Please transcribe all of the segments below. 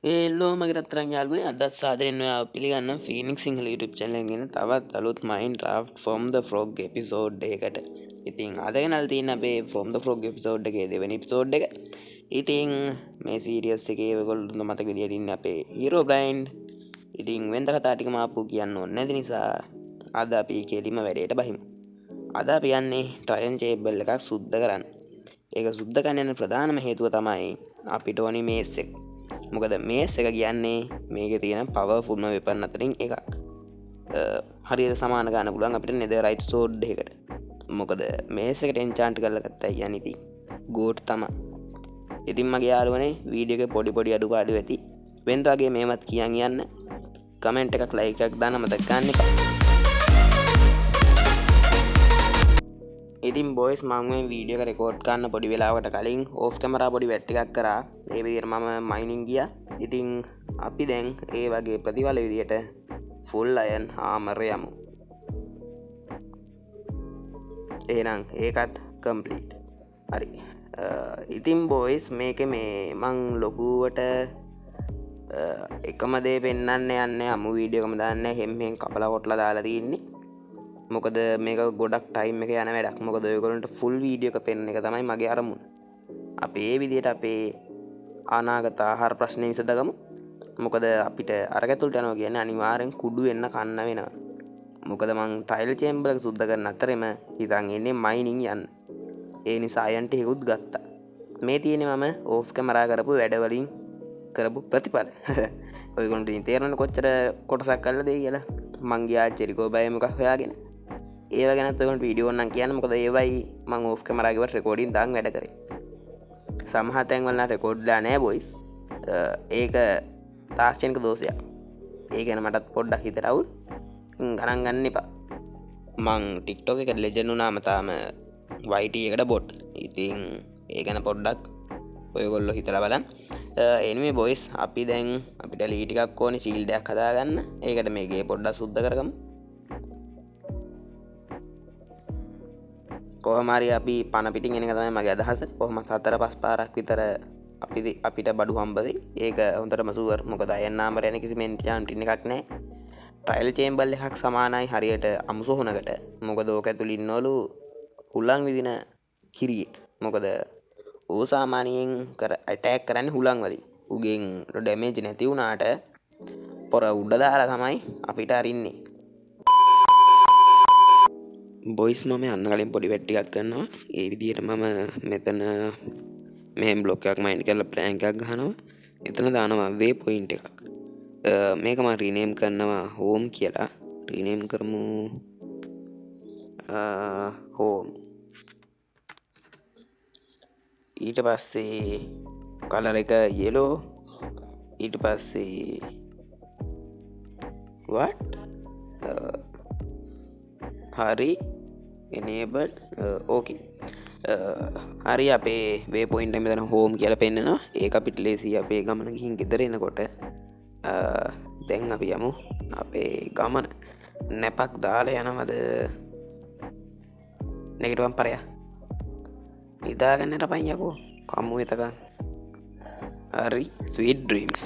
ඒල්ලෝ මගේ රත්තරන් යාළුවනේ අදත් සාදරයෙන් ඔයාව පිළිගන්න ෆීනික්ස් සිංහල YouTube channel එකෙන් ගෙන තවත් අලුත් Minecraft from the Frog episode එකකට. ඉතින් අද ගෙනල් තියෙන අපේ from the Frog episode එකේ දෙවෙනි episode එක. ඉතින් මේ series එකේ ඔයගොල්ලෝ මතක විදියට ඉන්නේ අපේ hero blind. ඉතින් වෙනද කතා ටික මාපු කියන්න ඕනේ නැති නිසා අද අපි කෙලිම වැඩේට බහිමු. අද අපි යන්නේ trial table එකක් සුද්ධ කරන්න. ඒක සුද්ධ කරන්න යන ප්‍රධානම හේතුව තමයි අපිට ඕනි මේස් එක. මොකද මේස් එක කියන්නේ මේකේ තියෙන පවර්ෆුල්ම වෙපන් අතරින් එකක්. හරියට සමාන ගන්න පුළුවන් අපිට netherite sword එකකට. මොකද මේස් එකට enchant කරලා ගත්තා කියන්නේ ඉතින් goat තමයි. ඉතින් මගේ යාළුවනේ වීඩියෝ එකේ පොඩි අඩුපාඩු ඇති. වෙනද වගේ මේවත් කියන් යන්න. කමෙන්ට් එකක් ලයික් එකක් දාන්න මතක ගන්න එපා. ඉතින් බොයිස් මම මේ වීඩියෝ එක රෙකෝඩ් කරන්න පොඩි වෙලාවකට කලින් ඕෆ් කැමරා පොඩි වැට් එකක් කරා. ඒ විදිහට මම මයිනින් ගියා. ඉතින් අපි දැන් ඒ වගේ ප්‍රතිඵල විදිහට ෆුල් අයන් ආමර් යමු. එහෙනම් ඒකත් කම්ප්ලීට්. හරි. ඉතින් බොයිස් මේකේ මේ මං ලොකුවට එකම දේ පෙන්වන්න යන්නේ අමු වීඩියෝ එකම දාන්නේ හැම්මෙන් කපලා කොටලා දාලා තියෙන්නේ. මොකද මේක ගොඩක් ටයිම් එක යන වැඩක්. මොකද ඔයගොල්ලන්ට ෆුල් වීඩියෝ එක පෙන්වන එක තමයි මගේ අරමුණ. අපි මේ විදිහට අපේ අනාගත ආහාර ප්‍රශ්නේ විසඳගමු. මොකද අපිට අරගැතුළට යනවා කියන්නේ අනිවාර්යෙන් කුඩු වෙන්න කන්න වෙනවා. මොකද මං ටයිල් චේම්බර් එක සුද්ධ කරන අතරෙම හිතන් ඉන්නේ මයිනින් යන්න. ඒ නිසා අයන්ට හිකුත් ගත්තා. මේ තියෙන්නේ මම ඕෆ් කැමරා කරපු වැඩවලින් කරපු ප්‍රතිඵල. ඔයගොල්ලන්ට ඉතින් තේරෙන්නේ කොච්චර කොටසක් කළාද කියලා. මං ගියා චෙරිකෝ බය මොකක් හොයාගෙන. ඒව ගැනත් ඔයගොල්ලන්ට වීඩියෝ නම් කියන්න. මොකද ඒවයි මං ඕෆ් කැමරා එකේ රෙකෝඩින් දාන් වැඩ කරේ. සමහර තැන්වල නම් රෙකෝඩ්ලා නැහැ බොයිස්. ඒක තාක්ෂණික දෝෂයක්. ඒ ගැන මටත් පොඩ්ඩක් හිතට අවුල්. ගණන් ගන්න එපා. මං TikTok එකට ලෙජන්ඩ් වුණාම තාම YT එකට බොට්. ඉතින් ඒ ගැන පොඩ්ඩක් ඔයගොල්ලෝ හිතලා බලන්න. anyway boys අපි දැන් අපිට ලී ටිකක් ඕනේ shield එකක් හදාගන්න. ඒකට මේ ගේ පොඩ්ඩක් සුද්ධ කරගමු. කොහොම හරි අපි පණ පිටින් එන එක තමයි මගේ අදහස. කොහොමත් 4-5 පාරක් විතර අපිට බඩු හම්බ වෙයි. ඒක හොඳටම සුවර්. මොකද අයන් නාමර යන කිසිම එන්චාන්ටින් එකක් නැහැ. ට්‍රයිල් චේම්බර් එකක් සමානයි හරියට අමුසොහනකට. මොකද ඕක ඇතුළේ ඉන්නවලු හුලං විදින කිරියෙක්. මොකද ඌ සාමාන්‍යයෙන් ඇටැක් කරන්නේ හුලං වලින්. ඌගෙන් ඩැමේජ් නැති වුණාට පොර උඩ දාලා තමයි අපිට අරින්නේ. බොයිස් මම යන්න කලින් පොඩි වැට් ටිකක් කරනවා. ඒ විදිහට මම මෙතන මෙහෙම බ්ලොක් එකක් මයින් කරලා ප්ලෑන්ක් එකක් ගහනවා. එතන දානවා වේ පොයින්ට් එකක්. මේක මම රීනේම් කරනවා හෝම් කියලා. රීනේම් කරමු හෝම්. ඊට පස්සේ කලර් එක yellow. ඊට පස්සේ what හරි enable okay. හරි අපේ වේ පොයින්ට් එක මෙතන හෝම් කියලා පෙන්නනවා. ඒක අපිට ලේසි අපේ ගමන ගිහින් ගෙදර එනකොට. දැන් අපි යමු අපේ ගමන. නැපක් දාලා යනවද? නෙගටිවම් පරයා. ඉදාගන්න රපන් යකෝ. කම්මු එතකන්. හරි sweet dreams.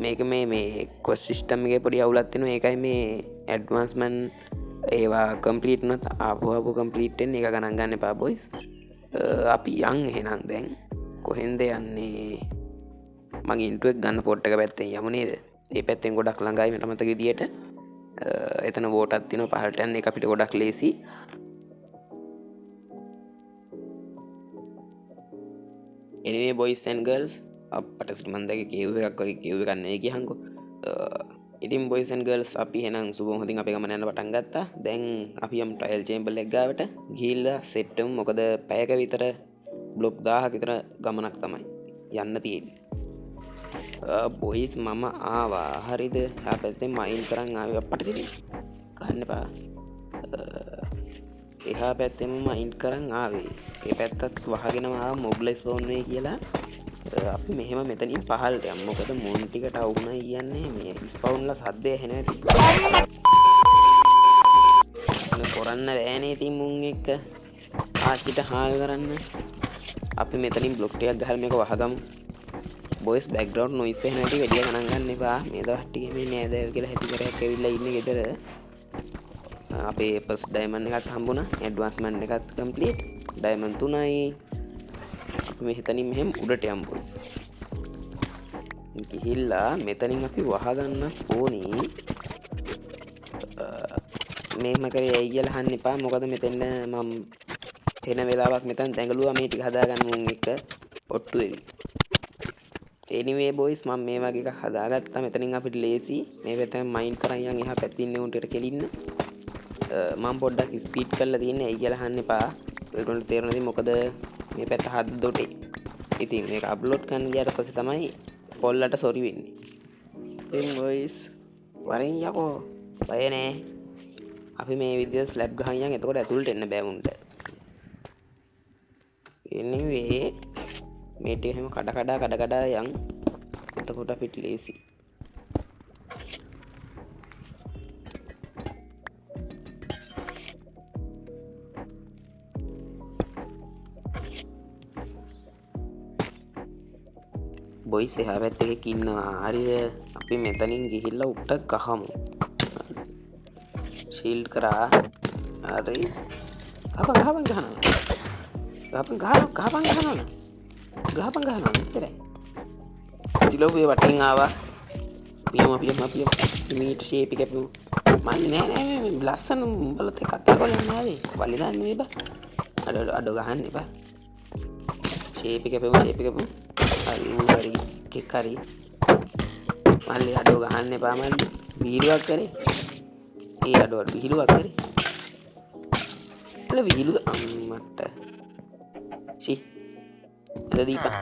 මේක මේ කොස් සිස්ටම් එකේ පොඩි අවුලක් තියෙනවා. ඒකයි මේ ඇඩ්වාන්ස්මන්ට් ඒවා කම්ප්ලීට් වුණත් ආපහු කම්ප්ලීට් වෙන්නේ. ඒක ගණන් ගන්න එපා බොයිස්. අපි යන් එහෙනම් දැන් කොහෙන්ද යන්නේ? මගේ ඉන්ට්‍රෝ එක ගන්න පොට් එක පැත්තෙන් යමු නේද? ඒ පැත්තෙන් ගොඩක් ළඟයි මට මතක විදියට. එතන වෝටක් තියෙනවා පහළට යන්න. ඒක අපිට ගොඩක් ලේසි. anyway boys and girls අපට ශ්‍රීමන්තගේ කේව් එකක් වගේ කේව් එකක් නෙවෙයි කියහන්කෝ. ඉතින් boys and girls අපි එහෙනම් සුබම හොඳින් අපේ ගමන යන්න පටන් ගත්තා. දැන් අපි යමු ට්‍රයිල් චේම්බර් එක ගාවට ගිහිල්ලා සෙට් වෙමු. මොකද පැයක විතර බ්ලොක් 1000ක විතර ගමනක් තමයි යන්න තියෙන්නේ. boys මම ආවා. හරිද? ආ පැත්තෙන් මයින් කරන් ආවේ අපට සිටි. ගන්න එපා. එහා පැත්තෙන් මයින් කරන් ආවේ. ඒ පැත්තත් වහගෙනම ආව මොබ්ල ස්පෝන් වෙයි කියලා. අපි මෙහෙම මෙතනින් පහළට යමු. මොකද මුන් ටිකට අවුණා කියන්නේ මේ ස්පවුන්ලා සද්දය ඇහෙන ඇති. කරන්න බෑනේ ඉතින් මුන් එක්ක ආච්චිට හාල් කරන්න. අපි මෙතනින් බ්ලොක් ටිකක් ගහලා මේක වහගමු. බොයිස් බෑග්‍රවුන්ඩ් නොයිස් එන හැටි වැඩි ගණන් ගන්න එපා. මේ දවස් ටිකේ මේ නෑද කියලා හැටි කරයක් ඇවිල්ලා ඉන්නේ ගෙදර. අපේ ෆස්ට් ඩයමන්ඩ් එකත් හම්බුණා. ඇඩ්වාන්ස්මන්ට් එකත් කම්ප්ලීට්. ඩයමන්ඩ් 3යි. අපි මෙතනින් මෙහෙම උඩට යමු බොයිස්. ගිහිල්ලා මෙතනින් අපි වහගන්න ඕනි. මේම කරේ ඇයි කියලා අහන්න එපා. මොකද මෙතන මම එන වෙලාවක් මෙතන දැඟලුවා මේ ටික හදාගන්න උන් එක ඔට්ටු වෙවි. anyway boys මම මේ වගේ එකක් හදාගත්තා. මෙතනින් අපිට ලේසි. මේ පැත්තෙන් මයින්ඩ් කරන් යන් එහා පැත්තේ ඉන්නේ උන්ට කෙලින්න. මම පොඩ්ඩක් ස්පීඩ් කරලා තියන්නේ ඇයි කියලා අහන්න එපා. ඔයගොල්ලෝ තේරෙනවද මොකද මේ පැත්ත හදද්දොටේ. ඉතින් මේක අප්ලෝඩ් කරන්න ගියාට පස්සේ තමයි කොල්ලට සොරි වෙන්නේ. ඉතින් boys වරින් යකෝ බය නෑ. අපි මේ විදිහට ස්ලැබ් ගහන් යන් එතකොට ඇතුළට එන්න බෑ උන්ට. anyway මේ ටික හැම කඩ කඩ යන් එතකොට අපිට ලේසි. බොයිස් එහා පැත්තේ එකක් ඉන්නවා. හරිද? අපි මෙතනින් ගිහිල්ලා උඩ ගහමු. ෂීල්ඩ් කරා. හරි. ගහපන් ගහනවා. මෙච්චරයි. තිලෝවේ වටින් ආවා. පියම මීට ෂේප් එක අපු. මන්නේ නෑ ලස්සන උඹලත් කතා කරලා නෑනේ. වලි දාන්න මේ බා. අඩ ගහන්න එපා. ෂේප් එක අපු. හරි කෙක් හරි. මල්ලි අඩ ගහන්න එපා මල්ලි. වීරුවක් කරේ. ඒ අඩුවට විහිළුවක් කරේ. එළ විහිළුව අම්මට. එද දීපන්.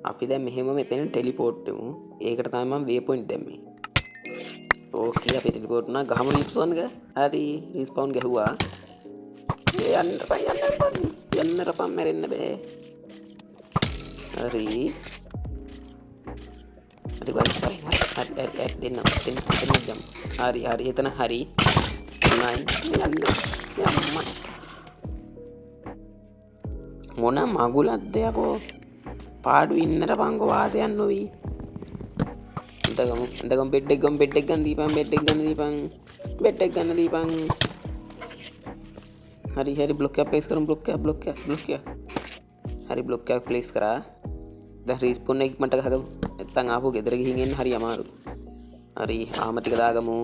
අපි දැන් මෙහෙම මෙතන ටෙලිපෝට් වෙමු. ඒකට තමයි මම වේ පොයින්ට් දැම්මේ. ඕකේ අපි ටෙලිපෝට් වුණා. ගහමු රිස්පෝන් එක. හරි රිස්පෝන් ගහුවා. යන්න රපම් මැරෙන්න බෑ. හරි දෙන්න ජම්. හරි එතන හරි. මොන මගුලක්ද යකෝ. පාඩු ඉන්නට පංගෝ වාදයන් නොවී. එතකම් බෙඩ් එක ගන්න දීපන්. හරි බ්ලොක් එක ප්ලේස් කරමු. බ්ලොක් එක. හරි බ්ලොක් එක ප්ලේස් කරා. දැන් රිස්පෝන් එක ඉක්මනට ගහගමු. නැත්තම් ආපහු ගෙදර ගිහින් එන්න හරි අමාරු. හරි ආම ටික දාගමු.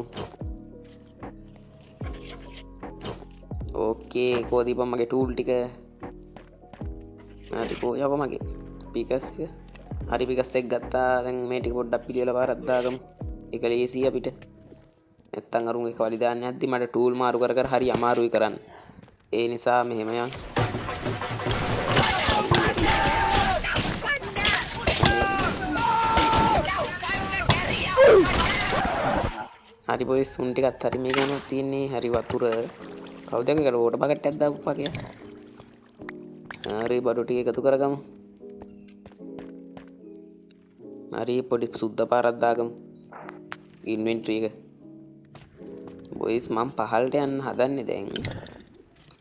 ඕකේ කෝ දීපන් මගේ ටූල් ටික. හරි කෝ යකෝ මගේ පිකස් එක. හරි පිකස් එක ගත්තා. දැන් මේ ටික පොඩ්ඩක් පිළිවෙල පාරක් දාගමු. ඒක ලේසි අපිට. නැත්තම් අරුන් එක වලි දාන්න යද්දි මට ටූල් මාරු කර හරි අමාරුයි කරන්න. ඒ නිසා මෙහෙම යන්. හරි බොයිස් උන් ටිකත් හරි මේ ගමන තියෙන්නේ. හරි වතුර කවුද මේකට වෝටර් බකට් එකක් දාපුවා කියලා. හරි බඩු ටික එකතු කරගමු. හරි පොඩි සුද්ධ පාරක් දාගමු ඉන්වෙන්ටරි එක. බොයිස් මම පහළට යන්න හදන්නේ දැන්.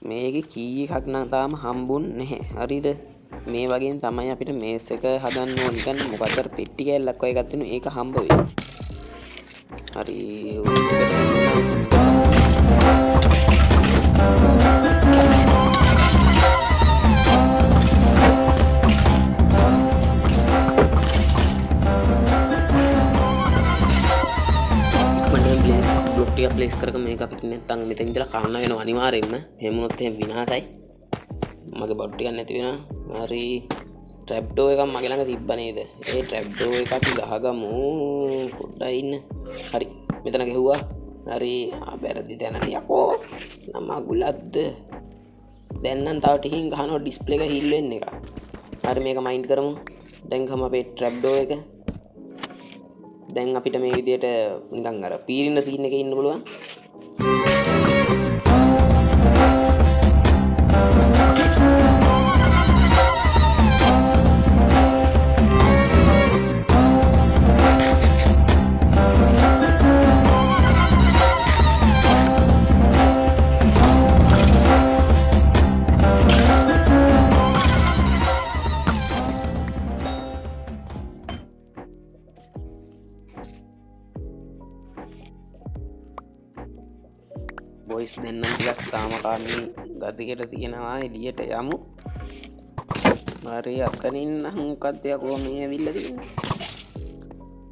මේකේ කී එකක් නම් තාම හම්බුන්නේ නැහැ. හරිද? මේ වගේ තමයි අපිට මේස් එක හදන්න ඕනි. කියන්නේ මොකද අර පෙට්ටි කැල්ලක් වගේ එකක් තියෙනවා. ඒක හම්බ වෙයි. හරි බ්ලොක් ටික ප්ලේස් කරගම. මේක අපිට නැත්තම් මෙතන ඉඳලා කන්න වෙනවා අනිවාර්යෙන්ම. එහෙම වුණොත් එහෙම විනාශයි. මගේ බඩු ටිකක් නැති වෙනවා. හරි ට්‍රැප් ඩෝ එකක් මගේ ළඟ තිබ්බ නේද? ඒ ට්‍රැප් ඩෝ එක අපි ගහගමු. පොඩ්ඩක් ඉන්න. හරි මෙතන ගැහුවා. හරි බැරදි දැනනේ යකෝ. නම ගුලක්ද? දැන් නම් තව ටිකකින් ගහනවා ඩිස්ප්ලේ එක හිල් වෙන්න එක. හරි මේක මයින්ඩ් කරමු. දැන් ගම අපේ ට්‍රැප් ඩෝ එක. දැන් අපිට මේ විදියට නිකන් අර පීරින සීන් එකේ ඉන්න පුළුවන්. බොයිස් දෙන්නම් ටිකක් සාමකාමී ගතියට තියෙනවා එළියට යමු. හරි අතනින් නම් මොකක්ද යකෝ මේ ඇවිල්ලා තියෙන්නේ.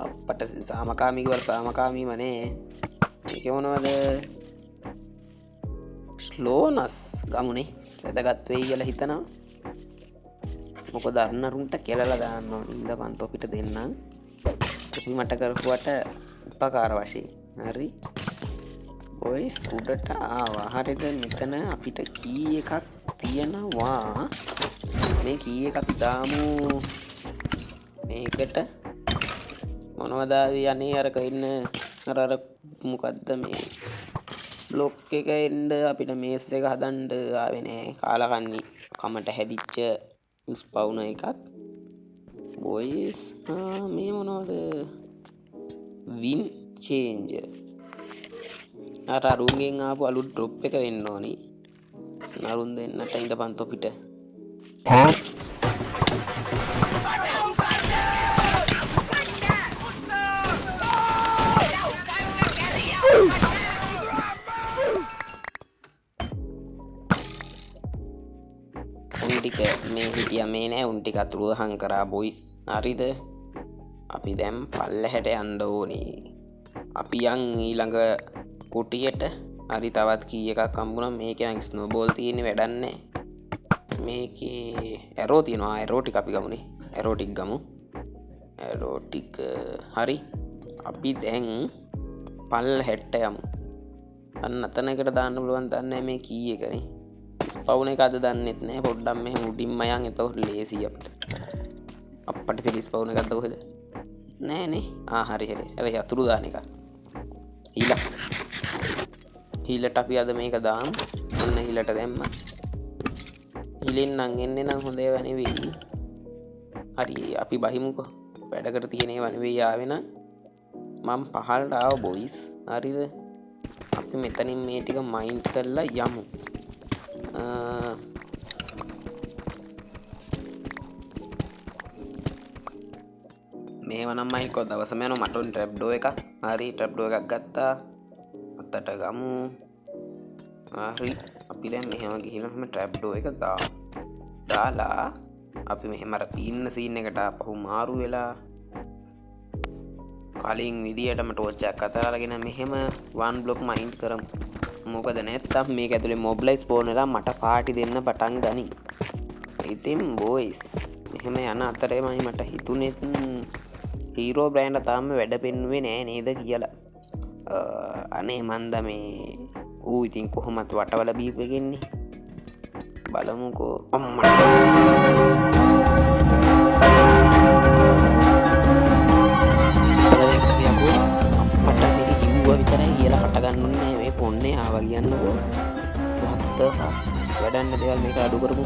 අපට සාමකාමී කිව්වට සාමකාමීම නේ. මේක මොනවද? ස්ලෝනස් ගමුනේ වැදගත් වෙයි කියලා හිතනවා. මොකද අරුණරුන්ට කෙලලා දාන්න ඕනේ. ඉඳපන් තොපිට දෙන්නම්. අපි මට කරපුවට උපකාර වශයෙන්. හරි. බොයිස් උඩට ආවා. හරිද? මෙතන අපිට කී එකක් තියෙනවා. මේ කී එක අපි දාමු මේකට. මොනවද අනේ අරක ඉන්න අර මොකද්ද මේ බ්ලොක් එක එන්න අපිට මේස් එක හදන්න ආවේ නෑ. කාලකන්ණි කමට හැදිච්ච ස්පවුන එකක්. බොයිස් මේ මොනවද? වින් චේන්ජර්. අර අරුන්ගෙන් ආපු අලුත් ඩ්‍රොප් එක වෙන්න ඕනි. නරුන් දෙන්නට ඉඳපන් තොපිට. උන්ටික මේ හිටිය මේ නෑ උන්ටික අතුරුදහන් කරා බොයිස්. හරිද? අපි දැන් පල්ලෙහාට යන්න ඕනේ. අපි යන් ඊළඟ කුටියට. හරි තවත් කී එකක් හම්බුණා. මේකේ නම් ස්නෝබෝල් තියෙන්නේ වැඩක් නෑ. මේකේ ඇරෝ තියෙනවා. ඇරෝ ටික අපි ගමුනේ. ඇරෝ ටික ගමු. ඇරෝ ටික හරි. අපි දැන් පල්ලෙහාට යමු. අන්න අතනකට දාන්න පුළුවන් දන්නේ මේ කී එකනේ. ස්පවුන එක අද දන්නෙත් නෑ. පොඩ්ඩක් මෙහෙම උඩින්ම යන්. එතකොට ලේසි අපිට. අප්පට තිරි ස්පවුන එකක්ද කොහෙද? නෑනේ. හරි හරි. අර යතුරු දාන එක. හීලට අපි අද මේක දාමු. ඔන්න හීලට දැම්මා. හීලෙන් නම් එන්නේ නම් හොඳ ඒවා නෙවෙයි. හරි අපි බහිමුකෝ. වැඩකට තියෙන ඒවා නෙවෙයි ආවේ නම්. මම පහළට ආව බොයිස්. හරිද? අපි මෙතනින් මේ ටික මයින්ඩ් කරලා යමු. මේව නම් මයින්ඩ් කෝ දවසම යනවා මට උන් ට්‍රැප් ඩෝ එකක්. හරි ට්‍රැප් ඩෝ එකක් ගත්තා. අතට ගමු. හරි අපි දැන් මෙහෙම ගිහිල්ලා මෙහෙම ට්‍රැප් ඩෝ එක දාමු. දාලා අපි මෙහෙම අර පීන්න සීන් එකට ආපහු මාරු වෙලා කලින් විදියටම ටෝච් එකක් අතට අරගෙන මෙහෙම වන් බ්ලොක් මයින්ඩ් කරමු. මොකද නැත්තම් මේක ඇතුලේ මොබ්ලයි ස්පෝන් වෙලා මට පාටි දෙන්න පටන් ගනි. ඉතින් බොයිස් මෙහෙම යන අතරේමයි මට හිතුනේ හීරෝ බ්‍රෑන්ඩ් තාම වැඩ පෙන්නුවේ නෑ නේද කියලා. අනේ මන්ද මේ ඌ ඉතින් කොහොමත් වටවල බීපෙගෙන්නේ. බලමුකෝ අම්මට. අපට හිරි කිව්වා විතරයි කියලා කට ගන්නුන්නේ නෑ. මේ පොන්නේ ආවා කියන්නකෝ. what the fuck වැඩන්න දේවල් මේක අඩු කරමු.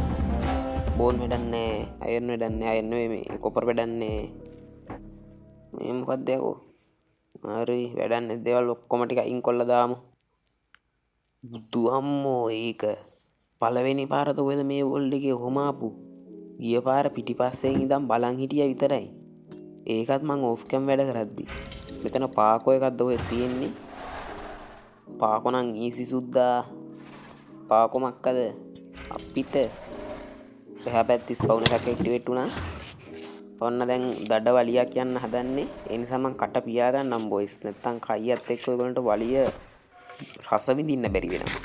බෝන් වැඩන්නේ අයර්න් වැඩන්නේ අයර්න් නෙවෙයි මේ කොපර් වැඩන්නේ. මේ මොකක්ද යකෝ. හරි වැඩන්නේ දේවල් ඔක්කොම ටික අයින් කොල්ල දාමු. බුදු අම්මෝ ඒක පළවෙනි පාරද ඔයද මේ වෝල්ඩ් එකේ ඔහොම ආපු. ගිය පාර පිටිපස්සෙන් ඉඳන් බලන් හිටියා විතරයි. ඒකත් මං ඕෆ් කැම් වැඩ කරද්දි. මෙතන පාකෝ එකක්ද ඔය තියෙන්නේ. පාකෝ නම් ඊසි සුද්දා. පාකෝ මක්කද අපිට එහා පැත්තේ ස්පවුන් එකක් ඇක්ටිවේට් වුණා. ඔන්න දැන් දඩ වලියක් යන්න හදන්නේ. ඒ නිසා මං කට පියාගන්නම් බොයිස්. නැත්තම් කයියත් එක්ක ඔයගොල්ලන්ට වලිය රස විඳින්න බැරි වෙනවා.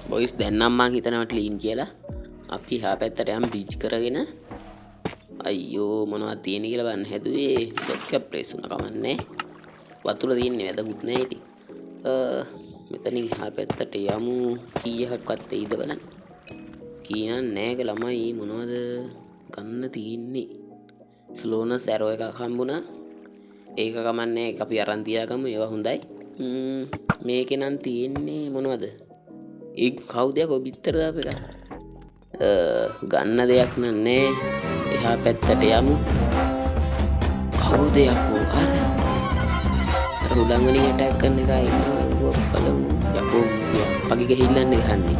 බොයිස් දැන්නම් මං හිතනවා ක්ලීන් කියලා. අපි එහා පැත්තට යම් බ්‍රිජ් කරගෙන අයියෝ මොනවද තියෙන කියලා බලන්න හැදුවේ. ඩොට් කැප් ප්ලේස් උන කමන්නේ. වතුර තියෙන්නේ වැදගුත් නෑ ඉතින්. මෙතනින් එහා පැත්තට යමු. කීයක්වත් එයිද බලන්න. කීනන් නෑක ළමයි මොනවද ගන්න තියෙන්නේ. ස්ලෝනස් ඇරෝ එකක් හම්බුණා. ඒක කමන්නේ ඒක අපි අරන් තියාගමු. ඒවා හොඳයි. මේකේ නම් තියෙන්නේ මොනවද? ඒ කවුද යකෝ බිත්තර දාපු එක? ගන්න දෙයක් නෑ. එහා පැත්තට යමු. කවුද යකෝ අර උඩංගනින් ඇටැක් කරන එකයි ඉන්නවා. බලමු යකෝ අපගේ ගහිල්ලන්නේ ගහන්නේ.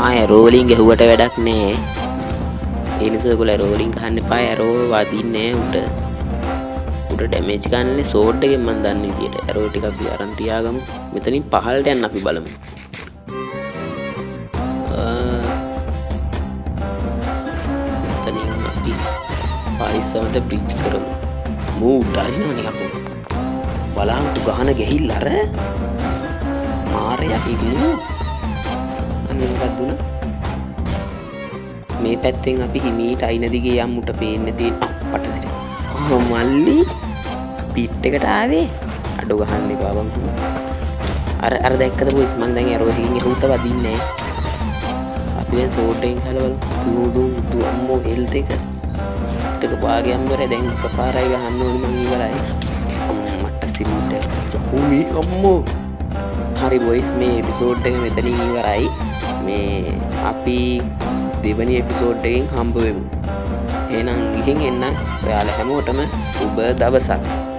ඇරෝ වලින් ගැහුවට වැඩක් නෑ. ඒ නිසා ඔයගොල්ලෝ ඇරෝ වලින් ගහන්න එපා. ඇරෝ වදින්නේ නෑ උඩ ඩැමේජ් ගන්න සෝඩ් එකෙන් මම දන්න විදියට ඇරෝ ටිකක් අපි අරන් තියාගමු. මෙතනින් පහළට යන්න අපි බලමු. මෙතනින් අපි පරිස්සමට බ්‍රිජ් කරමු. මූ ඩාරිනවනේ අපෝ. බලංකු ගහන ගෙහිල්ල අර මාරයා කිග්නු. අන්න මොකක්ද දුන? මේ පැත්තෙන් අපි හිමීට අයින දිගේ යම්මුට පේන්න තියෙන අප්පටසිර. මල්ලි පිට් එකට ආවේ. අඩු ගහන්න එපා බං. අර දැක්කද බොයිස් මං දැන් ඇරෝ එකකින් එහුට වදින්නේ නැහැ. අපි දැන් සෝඩ් එකෙන් හලවලු. දු අම්මෝ හෙල්ත් එක. එක භාගයක් වර දැන් එකපාරයි ගහන්න ඕනේ මං ඉවරයි. මට සිරින්ඩ යකෝ මේ අම්මෝ. හරි බොයිස් මේ එපිසෝඩ් එක මෙතනින් ඉවරයි. මේ අපි දෙවනි එපිසෝඩ් එකෙන් හම්බ වෙමු. එහෙනම් ගිහින් එන්න. ඔයාලා හැමෝටම සුබ දවසක්.